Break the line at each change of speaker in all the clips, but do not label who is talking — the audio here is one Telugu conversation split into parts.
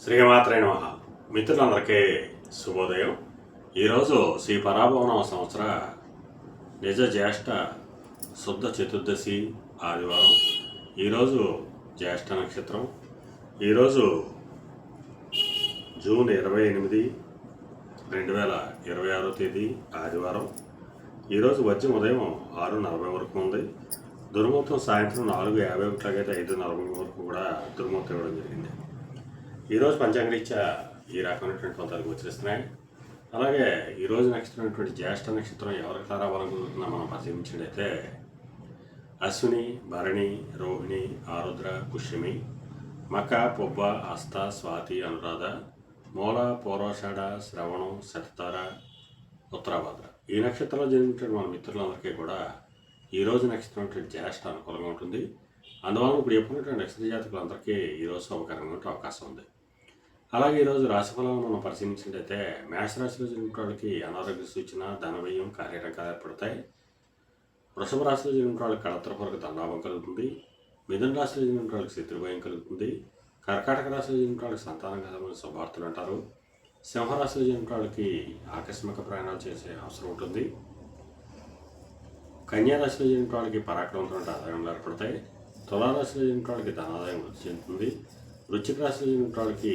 శ్రీమాత్రే నమః. మిత్రులందరికీ శుభోదయం. ఈరోజు శ్రీ పరాభవన సంవత్సర నిజ జ్యేష్ఠ శుద్ధ చతుర్దశి ఆదివారం. ఈరోజు జ్యేష్ఠ నక్షత్రం. ఈరోజు జూన్ 28, 2026 తేదీ ఆదివారం. ఈరోజు వజ్యం ఉదయం 6:40 వరకు ఉంది. దుర్ముహూర్తం సాయంత్రం 4:51 అయితే 5:40 వరకు కూడా దుర్ముహూర్తం ఇవ్వడం జరిగింది. ఈరోజు పంచాంగరీత్యా ఈ రకమైనటువంటి ఫలితాలు గోచరిస్తున్నాయి. అలాగే ఈరోజు నక్షత్రం జ్యేష్ఠ నక్షత్రం ఎవరికి తారాబలం కుదురుతుందో మనం పరిశీలించినట్లయితే అశ్విని, భరణి, రోహిణి, ఆరుద్ర, పుష్యమి, మక, పొబ్బ, హస్త, స్వాతి, అనురాధ, మూల, పూర్వాషాఢ, శ్రవణం, శతతార, ఉత్తరాభాద్ర. ఈ నక్షత్రంలో జన్మించిన మన మిత్రులందరికీ కూడా ఈరోజు నక్షత్రం జ్యేష్ఠ అనుకూలంగా ఉంటుంది. అందువల్ల ఇప్పుడు ఎప్పుడున్నటువంటి నక్షత్ర జాతకులందరికీ ఈరోజు శుభకరంగా ఉండే అవకాశం ఉంది. అలాగే ఈరోజు రాశిఫలాలను మనం పరిశీలించినట్లయితే మేషరాశిలో జన్మించిన వాళ్ళకి అనారోగ్య సూచన, ధన వ్యయం, కార్యరంగాలు ఏర్పడతాయి. వృషభ రాశిలో జన్మించిన వాళ్ళకి కళత్రపరకు ధనలాభం కలుగుతుంది. మిథున రాశిలో జన్మించిన వాళ్ళకి శత్రుభయం కలుగుతుంది. కర్కాటక రాశిలో జన్మించిన వాళ్ళకి సంతానంగా సంబంధించిన శుభార్తలు అంటారు. సింహరాశిలో జన్మించిన వాళ్ళకి ఆకస్మిక ప్రయాణాలు చేసే అవసరం ఉంటుంది. కన్యారాశిలో జన్మించిన వాళ్ళకి పరాక్రమంతో ఆదాయంలో ఏర్పడతాయి. తులారాశిలో జన్మించిన వాళ్ళకి ధనాదాయం వృద్ధి చెందుతుంది. వృశ్చిక రాశిలో జన్మించిన వాళ్ళకి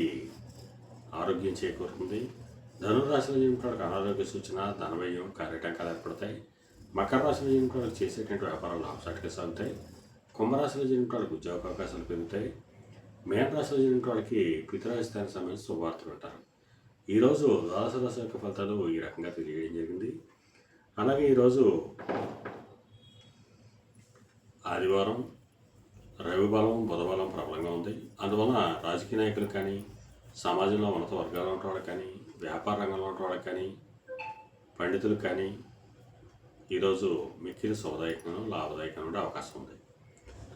ఆరోగ్యం చేకూరుతుంది. ధనురాశిలో జన్మించిన వాళ్ళకి అనారోగ్య సూచన, ధనవ్యయం, కార్యటంకాలు ఏర్పడతాయి. మకర రాశిలో జన్మించిన వాళ్ళకి చేసేటువంటి వ్యాపారాలు లాభసాటిగా సాగుతాయి. కుంభరాశిలో జన్మించిన వాళ్ళకి ఉద్యోగ అవకాశాలు పెరుగుతాయి. మేన రాశిలో జన్మించిన వాళ్ళకి పితృరాజధానికి సంబంధించి శుభవార్తలు అంటారు. ఈరోజు ద్వాదశ రాశి యొక్క ఫలితాలు ఈ రకంగా తెలియజేయడం జరిగింది. అలాగే ఈరోజు ఆదివారం, రవి బలం, బుధ బలం ప్రబలంగా ఉంది. అందువలన రాజకీయ నాయకులు కానీ, సమాజంలో ఉన్నత వర్గాల్లో ఉన్న వాళ్ళకి కానీ, వ్యాపార రంగంలో ఉన్న వాళ్ళకి కానీ, పండితులు కానీ ఈరోజు మిక్కిలి శుభదాయకంగా లాభదాయకంగా ఉండే అవకాశం ఉంది.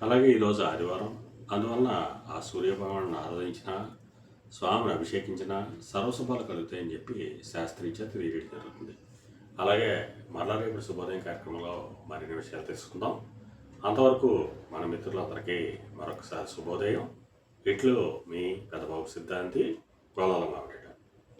అలాగే ఈరోజు ఆదివారం, అందువలన ఆ సూర్యభగవాన్ని ఆరాధించిన, స్వామిని అభిషేకించిన సర్వశుభాలు కలుగుతాయని చెప్పి శాస్త్రీత్యా తెలియజేయడం జరుగుతుంది. అలాగే మరలా రేపు శుభోదయం కార్యక్రమంలో మరిన్ని విషయాలు తెలుసుకుందాం. అంతవరకు మన మిత్రులందరికీ మరొకసారి శుభోదయం. ఇట్లు మీ పెద్దబాబు సిద్ధాంతి గోలాల మామిడి.